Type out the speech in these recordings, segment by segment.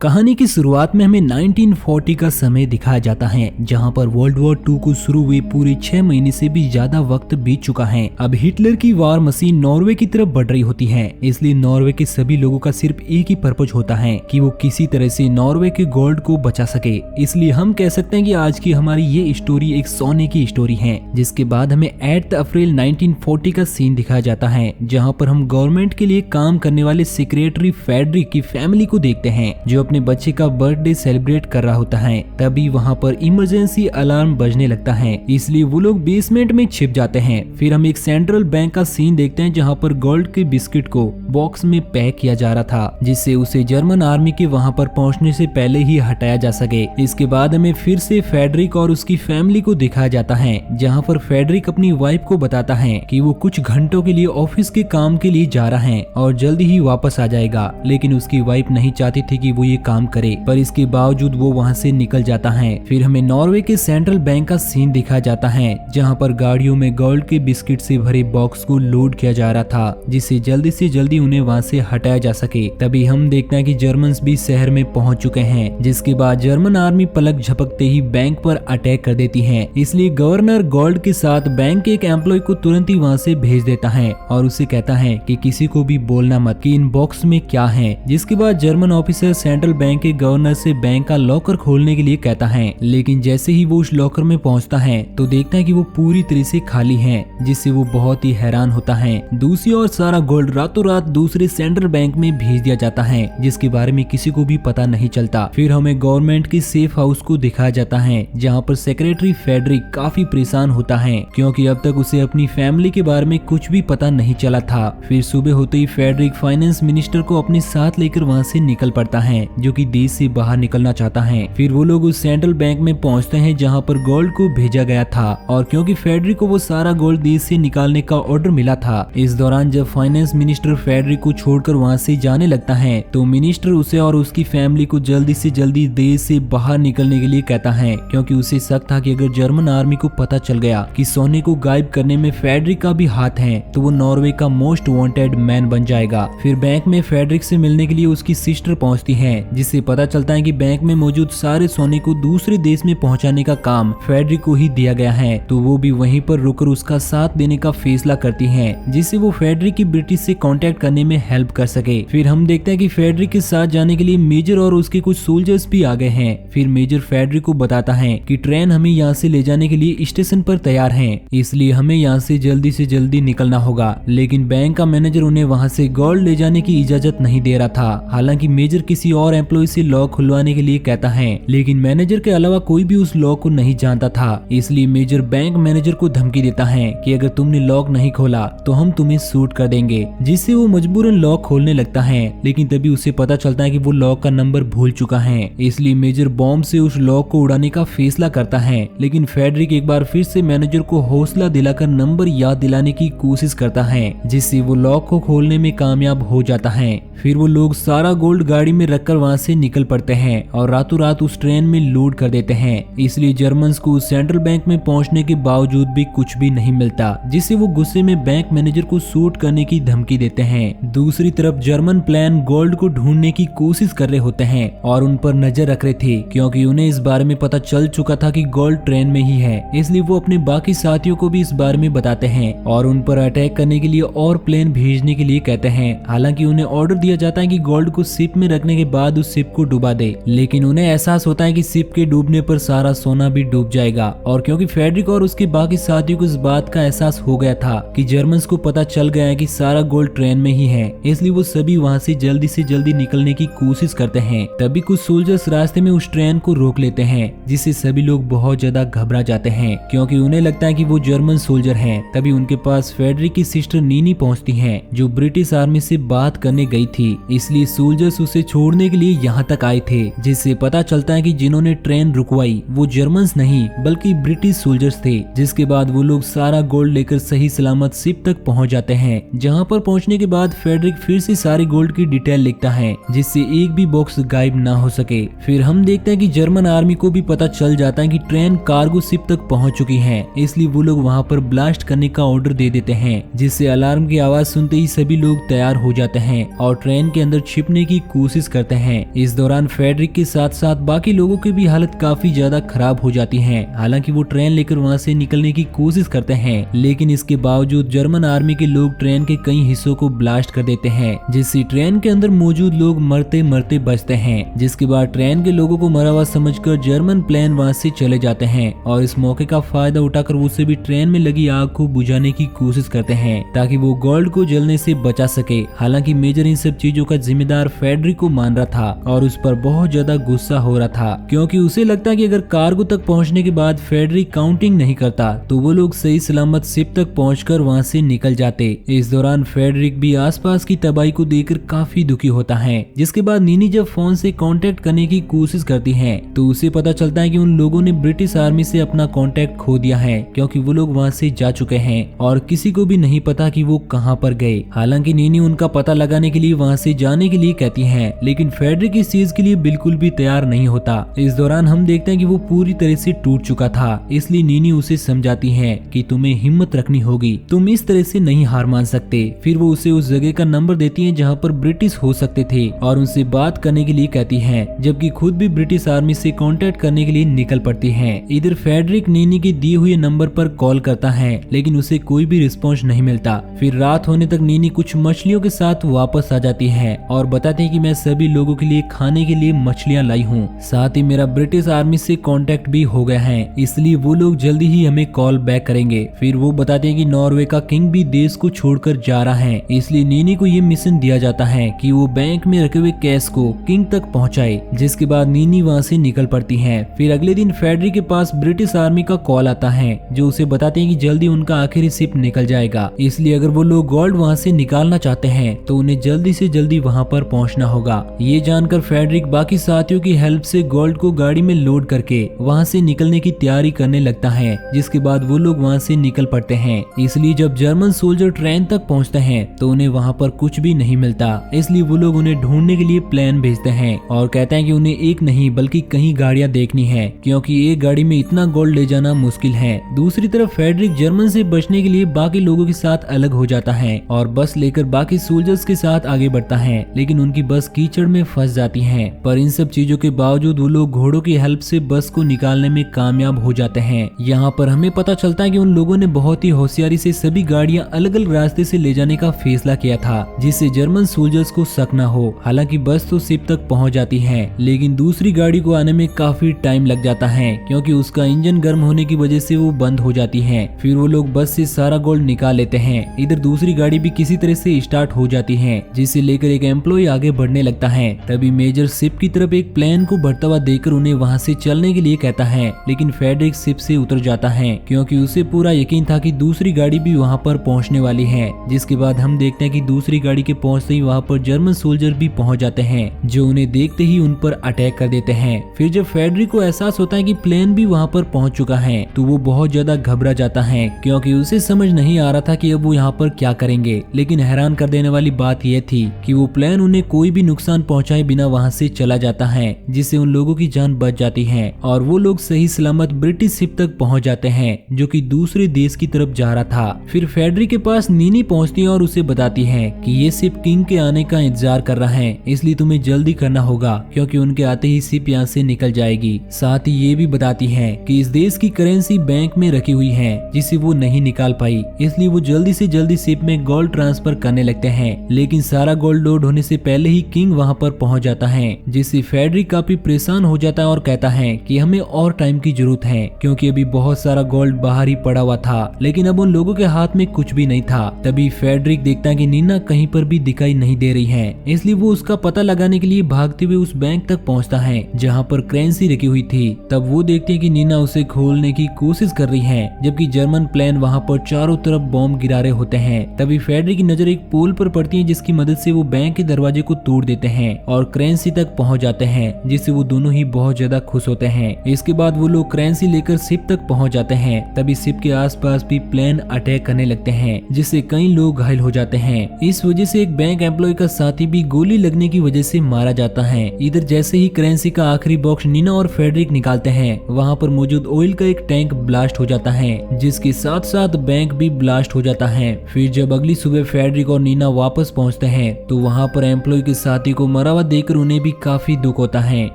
कहानी की शुरुआत में हमें 1940 का समय दिखाया जाता है, जहां पर वर्ल्ड वॉर 2 को शुरू हुए पूरे 6 महीने से भी ज्यादा वक्त बीत चुका है। अब हिटलर की वार मशीन नॉर्वे की तरफ बढ़ रही होती है, इसलिए नॉर्वे के सभी लोगों का सिर्फ एक ही पर्पज होता है कि वो किसी तरह से नॉर्वे के गोल्ड को बचा सके। इसलिए हम कह सकते हैं कि आज की हमारी ये स्टोरी एक सोने की स्टोरी है। जिसके बाद हमें 8 अप्रैल 1940 का सीन दिखाया जाता है, जहाँ पर हम गवर्नमेंट के लिए काम करने वाले सेक्रेटरी फेडरिक की फैमिली को देखते हैं, जो अपने बच्चे का बर्थडे सेलिब्रेट कर रहा होता है। तभी वहाँ पर इमरजेंसी अलार्म बजने लगता है, इसलिए वो लोग बेसमेंट में छिप जाते हैं। फिर हम एक सेंट्रल बैंक का सीन देखते हैं, जहाँ पर गोल्ड के बिस्किट को बॉक्स में पैक किया जा रहा था, जिससे उसे जर्मन आर्मी के वहाँ पर पहुँचने से पहले ही हटाया जा सके। इसके बाद हमें फिर से फेडरिक और उसकी फैमिली को दिखाया जाता है, जहाँ पर फेडरिक अपनी वाइफ को बताता है कि वो कुछ घंटों के लिए ऑफिस के काम के लिए जा रहा है और जल्दी ही वापस आ जाएगा। लेकिन उसकी वाइफ नहीं चाहती थी कि वो ये काम करे, पर इसके बावजूद वो वहाँ से निकल जाता है। फिर हमें नॉर्वे के सेंट्रल बैंक का सीन दिखाया जाता है, जहाँ पर गाड़ियों में गोल्ड के बिस्किट से भरे बॉक्स को लोड किया जा रहा था, जिससे जल्दी से जल्दी उन्हें वहाँ से हटाया जा सके। तभी हम देखते हैं कि जर्मन्स भी शहर में पहुंच चुके हैं, जिसके बाद जर्मन आर्मी पलक झपकते ही बैंक पर अटैक कर देती है। इसलिए गवर्नर गोल्ड के साथ बैंक के एक एम्प्लॉय को तुरंत ही वहाँ से भेज देता है और उसे कहता है कि किसी को भी बोलना मत कि इन बॉक्स में क्या है। जिसके बाद जर्मन ऑफिसर सेंट्रल बैंक के गवर्नर से बैंक का लॉकर खोलने के लिए कहता है, लेकिन जैसे ही वो उस लॉकर में पहुंचता है तो देखता है कि वो पूरी तरह से खाली है, जिससे वो बहुत ही हैरान होता है। दूसरी ओर सारा गोल्ड रातों रात दूसरे सेंट्रल बैंक में भेज दिया जाता है, जिसके बारे में किसी को भी पता नहीं चलता। फिर हमें गवर्नमेंट के सेफ हाउस को दिखाया जाता है, जहाँ पर सेक्रेटरी फेडरिक काफी परेशान होता है, क्योंकि अब तक उसे अपनी फैमिली के बारे में कुछ भी पता नहीं चला था। फिर सुबह होते ही फेडरिक फाइनेंस मिनिस्टर को अपने साथ लेकर वहाँ से निकल पड़ता है, जो कि देश से बाहर निकलना चाहता है। फिर वो लोग उस सेंट्रल बैंक में पहुंचते हैं, जहां पर गोल्ड को भेजा गया था, और क्योंकि फेडरिक को वो सारा गोल्ड देश से निकालने का ऑर्डर मिला था। इस दौरान जब फाइनेंस मिनिस्टर फेडरिक को छोड़कर वहां से जाने लगता है, तो मिनिस्टर उसे और उसकी फैमिली को जल्दी से जल्दी देश से बाहर निकलने के लिए कहता है, क्योंकि उसे शक था कि अगर जर्मन आर्मी को पता चल गया कि सोने को गायब करने में फेडरिक का भी हाथ है, तो वो नॉर्वे का मोस्ट वांटेड मैन बन जाएगा। फिर बैंक में फेडरिक से मिलने के लिए उसकी सिस्टर पहुंचती है, जिससे पता चलता है कि बैंक में मौजूद सारे सोने को दूसरे देश में पहुंचाने का काम फेडरिक को ही दिया गया है। तो वो भी वहीं पर रुककर उसका साथ देने का फैसला करती है, जिससे वो फेडरिक की ब्रिटिश से कांटेक्ट करने में हेल्प कर सके। फिर हम देखते हैं कि फेडरिक के साथ जाने के लिए मेजर और उसके कुछ सोल्जर्स भी आ गए हैं। फिर मेजर फेडरिक को बताता है कि ट्रेन हमें यहाँ से ले जाने के लिए स्टेशन पर तैयार है, इसलिए हमें यहाँ से जल्दी निकलना होगा। लेकिन बैंक का मैनेजर उन्हें वहाँ से गोल्ड ले जाने की इजाजत नहीं दे रहा था। हालांकि मेजर किसी और एम्प्लॉय से लॉक खुलवाने के लिए कहता है, लेकिन मैनेजर के अलावा कोई भी उस लॉक को नहीं जानता था। इसलिए मेजर बैंक मैनेजर को धमकी देता है कि अगर तुमने लॉक नहीं खोला तो हम तुम्हें शूट कर देंगे, जिससे वो मजबूरन लॉक खोलने लगता है। लेकिन तभी उसे पता चलता है कि वो लॉक का नंबर भूल चुका है, इसलिए मेजर बॉम्ब से उस लॉक को उड़ाने का फैसला करता है। लेकिन फेडरिक एक बार फिर से मैनेजर को हौसला दिलाकर नंबर याद दिलाने की कोशिश करता है, जिससे वो लॉक को खोलने में कामयाब हो जाता है। फिर वो लोग सारा गोल्ड गाड़ी में रखकर वहाँ से निकल पड़ते हैं और रातों रात उस ट्रेन में लोड कर देते हैं। इसलिए जर्मन्स को सेंट्रल बैंक में पहुंचने के बावजूद भी कुछ भी नहीं मिलता, जिससे वो गुस्से में बैंक मैनेजर को शूट करने की धमकी देते हैं। दूसरी तरफ जर्मन प्लान गोल्ड को ढूंढने की कोशिश कर रहे होते हैं और उन पर नजर रख रहे थे, क्योंकि उन्हें इस बारे में पता चल चुका था कि गोल्ड ट्रेन में ही है। इसलिए वो अपने बाकी साथियों को भी इस बारे में बताते हैं और उन पर अटैक करने के लिए और प्लेन भेजने के लिए कहते हैं। हालांकि उन्हें ऑर्डर दिया जाता है कि गोल्ड को शिप में रखने के बाद उस शिप को डुबा दे, लेकिन उन्हें एहसास होता है कि शिप के डूबने पर सारा सोना भी डूब जाएगा। और क्योंकि फेडरिक और उसके बाकी साथियों को इस बात का एहसास हो गया था कि जर्मन्स को पता चल गया है कि सारा गोल्ड ट्रेन में ही है, इसलिए वो सभी वहाँ से जल्दी निकलने की कोशिश करते हैं। तभी कुछ सोल्जर्स रास्ते में उस ट्रेन को रोक लेते हैं, जिससे सभी लोग बहुत ज्यादा घबरा जाते हैं, क्योंकि उन्हें लगता है कि वो जर्मन सोल्जर हैं। तभी उनके पास फेडरिक की सिस्टर नीनी पहुंचती है, जो ब्रिटिश आर्मी से बात करने गई थी। इसलिए सोल्जर्स उसे छोड़ने के लिए यहाँ तक आए थे, जिससे पता चलता है कि जिन्होंने ट्रेन रुकवाई वो जर्मन्स नहीं बल्कि ब्रिटिश सोल्जर्स थे। जिसके बाद वो लोग सारा गोल्ड लेकर सही सलामत शिप तक पहुंच जाते हैं, जहाँ पर पहुंचने के बाद फेडरिक फिर से सारे गोल्ड की डिटेल लिखता है, जिससे एक भी बॉक्स गायब ना हो सके। फिर हम देखते हैं कि जर्मन आर्मी को भी पता चल जाता है कि ट्रेन कार्गो शिप तक पहुंच चुकी है, इसलिए वो लोग वहाँ पर ब्लास्ट करने का ऑर्डर दे देते हैं, जिससे अलार्म की आवाज सुनते ही सभी लोग तैयार हो जाते हैं और ट्रेन के अंदर छिपने की कोशिश करते हैं। हैं। इस दौरान फेडरिक के साथ साथ बाकी लोगों की भी हालत काफी ज्यादा खराब हो जाती है। हालांकि वो ट्रेन लेकर वहाँ से निकलने की कोशिश करते हैं, लेकिन इसके बावजूद जर्मन आर्मी के लोग ट्रेन के कई हिस्सों को ब्लास्ट कर देते हैं, जिससे ट्रेन के अंदर मौजूद लोग मरते मरते बचते हैं। जिसके बाद ट्रेन के लोगों को मरा हुआ समझकर जर्मन प्लेन वहाँ से चले जाते हैं और इस मौके का फायदा उठाकर वो सभी ट्रेन में लगी आग को बुझाने की कोशिश करते हैं ताकि वो गोल्ड को जलने से बचा सके। हालांकि मेजर इन सब चीजों का जिम्मेदार फेडरिक को मान रहा था और उस पर बहुत ज्यादा गुस्सा हो रहा था, क्योंकि उसे लगता कि अगर कार्गो तक पहुंचने के बाद फेडरिक काउंटिंग नहीं करता तो वो लोग सही सलामत शिप तक पहुंचकर वहां से निकल जाते। इस दौरान फेडरिक भी आसपास की तबाही को देखकर काफी दुखी होता है। जिसके बाद नीनी जब फोन से कांटेक्ट करने की कोशिश करती है तो उसे पता चलता है कि उन लोगों ने ब्रिटिश आर्मी से अपना कांटेक्ट खो दिया है, क्योंकि वो लोग वहां से जा चुके हैं और किसी को भी नहीं पता कि वो कहां पर गए। हालांकि नीनी उनका पता लगाने के लिए वहां से जाने के लिए कहती है, लेकिन फेडरिक इस चीज के लिए बिल्कुल भी तैयार नहीं होता। इस दौरान हम देखते हैं कि वो पूरी तरह से टूट चुका था, इसलिए नीनी उसे समझाती है कि तुम्हें हिम्मत रखनी होगी, तुम इस तरह से नहीं हार मान सकते। फिर वो उसे उस जगह का नंबर देती है जहाँ पर ब्रिटिश हो सकते थे और उनसे बात करने के लिए कहती है, जबकि खुद भी ब्रिटिश आर्मी से कांटेक्ट करने के लिए निकल पड़ती है। इधर फेडरिक नीनी के दिए हुए नंबर पर कॉल करता है, लेकिन उसे कोई भी रिस्पॉन्स नहीं मिलता। फिर रात होने तक नीनी कुछ मछलियों के साथ वापस आ जाती है और बताती है कि मैं सभी लोगों के लिए खाने के लिए मछलियां लाई हूँ, साथ ही मेरा ब्रिटिश आर्मी से कांटेक्ट भी हो गया है, इसलिए वो लोग जल्दी ही हमें कॉल बैक करेंगे। फिर वो बताते हैं कि नॉर्वे का किंग भी देश को छोड़कर जा रहा है, इसलिए नीनी को ये मिशन दिया जाता है कि वो बैंक में रखे हुए कैश को किंग तक पहुंचाए। जिसके बाद नीनी वहां से निकल पड़ती है। फिर अगले दिन फेडरिक के पास ब्रिटिश आर्मी का कॉल आता है जो उसे बताते हैं कि जल्दी उनका आखिरी शिप निकल जाएगा, इसलिए अगर वो लोग गोल्ड वहां से निकालना चाहते हैं तो उन्हें जल्दी से जल्दी वहां पर पहुंचना होगा। ये जानकर फेडरिक बाकी साथियों की हेल्प से गोल्ड को गाड़ी में लोड करके वहां से निकलने की तैयारी करने लगता है। जिसके बाद वो लोग वहां से निकल पड़ते हैं। इसलिए जब जर्मन सोल्जर ट्रेन तक पहुंचते हैं तो उन्हें वहां पर कुछ भी नहीं मिलता, इसलिए वो लोग उन्हें ढूंढने के लिए प्लान भेजते हैं और कहते हैं कि उन्हें एक नहीं बल्कि कई गाड़ियां देखनी है, क्योंकि एक गाड़ी में इतना गोल्ड ले जाना मुश्किल है। दूसरी तरफ फेडरिक जर्मन से बचने के लिए बाकी लोगों के साथ अलग हो जाता है और बस लेकर बाकी सोल्जर्स के साथ आगे बढ़ता है, लेकिन उनकी बस कीचड़ में फंस जाती है। पर इन सब चीजों के बावजूद वो लोग घोड़ों की हेल्प से बस को निकालने में कामयाब हो जाते हैं। यहाँ पर हमें पता चलता है कि उन लोगों ने बहुत ही होशियारी से सभी गाड़ियां अलग अलग रास्ते से ले जाने का फैसला किया था, जिससे जर्मन सोल्जर्स को शक न हो। हालांकि बस तो शिप तक पहुंच जाती है, लेकिन दूसरी गाड़ी को आने में काफी टाइम लग जाता है, क्योंकि उसका इंजन गर्म होने की वजह से वो बंद हो जाती है। फिर वो लोग बस से सारा गोल्ड निकाल लेते हैं। इधर दूसरी गाड़ी भी किसी तरह से स्टार्ट हो जाती है, जिसे लेकर एक एम्प्लॉय आगे बढ़ने लगता है। तभी मेजर शिप की तरफ एक प्लेन को बढ़ता हुआ देखकर उन्हें वहां से चलने के लिए कहता है, लेकिन फेडरिक शिप से उतर जाता है, क्योंकि उसे पूरा यकीन था कि दूसरी गाड़ी भी वहां पर पहुंचने वाली है। जिसके बाद हम देखते हैं कि दूसरी गाड़ी के पहुंचते ही वहां पर जर्मन सोल्जर भी पहुंच जाते हैं, जो उन्हें देखते ही उन पर अटैक कर देते हैं। फिर जब फेडरिक को एहसास होता है कि प्लेन भी वहां पर पहुंच चुका है तो वो बहुत ज्यादा घबरा जाता है, क्योंकि उसे समझ नहीं आ रहा था कि अब वो यहाँ पर क्या करेंगे। लेकिन हैरान कर देने वाली बात यह थी कि वो प्लेन उन्हें कोई भी नुकसान पहुंचाए बिना वहां से चला जाता है, जिससे उन लोगों की जान बच जाती है और वो लोग सही सलामत ब्रिटिश शिप तक पहुंच जाते हैं, जो कि दूसरे देश की तरफ जा रहा था। फिर फेडरिक के पास नीनी पहुंचती है और उसे बताती है कि ये शिप किंग के आने का इंतजार कर रहा है, इसलिए तुम्हें जल्दी करना होगा, क्योंकि उनके आते ही शिप यहाँ से निकल जाएगी। साथ ही ये भी बताती है कि इस देश की करेंसी बैंक में रखी हुई है, जिसे वो नहीं निकाल पाई, इसलिए वो जल्दी से जल्दी शिप में गोल्ड ट्रांसफर करने लगते हैं। लेकिन सारा गोल्ड लोड होने से पहले ही किंग वहां पर पहुंच जाता है, जिससे फेडरिक काफी परेशान हो जाता है और कहता है कि हमें और टाइम की जरूरत है, क्योंकि अभी बहुत सारा गोल्ड बाहर ही पड़ा हुआ था। लेकिन अब उन लोगों के हाथ में कुछ भी नहीं था। तभी फेडरिक देखता है कि नीना कहीं पर भी दिखाई नहीं दे रही है, इसलिए वो उसका पता लगाने के लिए भागते हुए उस बैंक तक पहुंचता है जहां पर करेंसी रखी हुई थी। तब वो देखते हैं कि नीना उसे खोलने की कोशिश कर रही है, जबकि जर्मन प्लेन वहां पर चारों तरफ बॉम्ब गिरा रहे होते हैं। तभी फेडरिक की नजर एक पोल पर पड़ती है, जिसकी मदद से वो बैंक के दरवाजे को तोड़ देते हैं और करेंसी तक पहुंच जाते हैं, जिससे वो दोनों ही बहुत ज्यादा खुश होते हैं। इसके बाद वो लोग करेंसी लेकर शिप तक पहुंच जाते हैं। तभी शिप के आसपास भी प्लेन अटैक करने लगते हैं, जिससे कई लोग घायल हो जाते हैं। इस वजह से एक बैंक एम्प्लॉय का साथी भी गोली लगने की वजह से मारा जाता है। इधर जैसे ही करेंसी का आखिरी बॉक्स नीना और फेडरिक निकालते हैं, वहाँ पर मौजूद ऑयल का एक टैंक ब्लास्ट हो जाता है, जिसके साथ साथ बैंक भी ब्लास्ट हो जाता है। फिर जब अगली सुबह फेडरिक और नीना वापस पहुंचते हैं तो वहाँ पर एम्प्लॉय के साथी को मरा हुआ बचावा देखकर उन्हें भी काफी दुख होता है।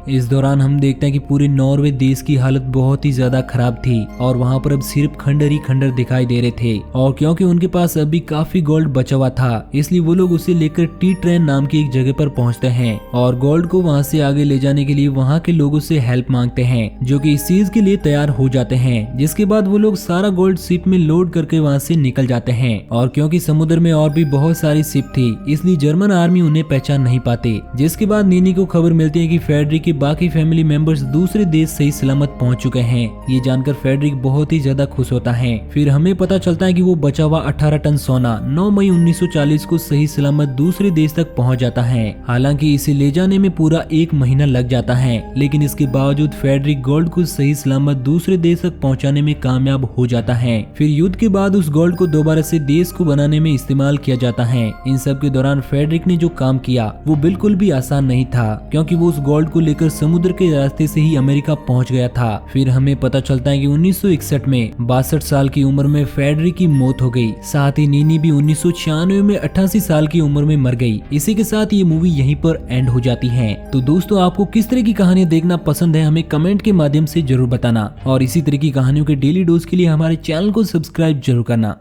इस दौरान हम देखते हैं कि पूरे नॉर्वे देश की हालत बहुत ही ज्यादा खराब थी और वहाँ पर अब सिर्फ खंडर ही खंडर दिखाई दे रहे थे। और क्योंकि उनके पास अभी काफी गोल्ड बचा हुआ था, इसलिए वो लोग उसे लेकर टी ट्रेन नाम की एक जगह पर पहुंचते हैं और गोल्ड को वहां से आगे ले जाने के लिए वहां के लोगों से हेल्प मांगते हैं, जो कि इस चीज के लिए तैयार हो जाते हैं। जिसके बाद वो लोग सारा गोल्ड शिप में लोड करके वहां से निकल जाते हैं। और क्योंकि समुद्र में और भी बहुत सारी शिप थी, इसलिए जर्मन आर्मी उन्हें पहचान नहीं पाते। जिसके बाद नीनी को खबर मिलती है कि फेडरिक के बाकी फैमिली मेंबर्स दूसरे देश सही सलामत पहुंच चुके हैं। ये जानकर फेडरिक बहुत ही ज्यादा खुश होता है। फिर हमें पता चलता है कि वो बचा हुआ 18 टन सोना 9 मई 1940 को सही सलामत दूसरे देश तक पहुंच जाता है। हालांकि इसे ले जाने में पूरा 1 महीना लग जाता है, लेकिन इसके बावजूद फेडरिक गोल्ड को सही सलामत दूसरे देश तक पहुंचाने में कामयाब हो जाता है। फिर युद्ध के बाद उस गोल्ड को दोबारा से देश को बनाने में इस्तेमाल किया जाता है। इन सब के दौरान फेडरिक ने जो काम किया वो बिल्कुल भी आसान नहीं था, क्योंकि वो उस गोल्ड को लेकर समुद्र के रास्ते से ही अमेरिका पहुंच गया था। फिर हमें पता चलता है कि 1961 में 62 साल की उम्र में फेडरिक की मौत हो गई। साथ ही नीनी भी 1996 में 88 साल की उम्र में मर गई। इसी के साथ ये मूवी यहीं पर एंड हो जाती है। तो दोस्तों, आपको किस तरह की कहानियां देखना पसंद है हमें कमेंट के माध्यम से जरूर बताना और इसी तरह की कहानियों के डेली डोज के लिए हमारे चैनल को सब्सक्राइब जरूर करना।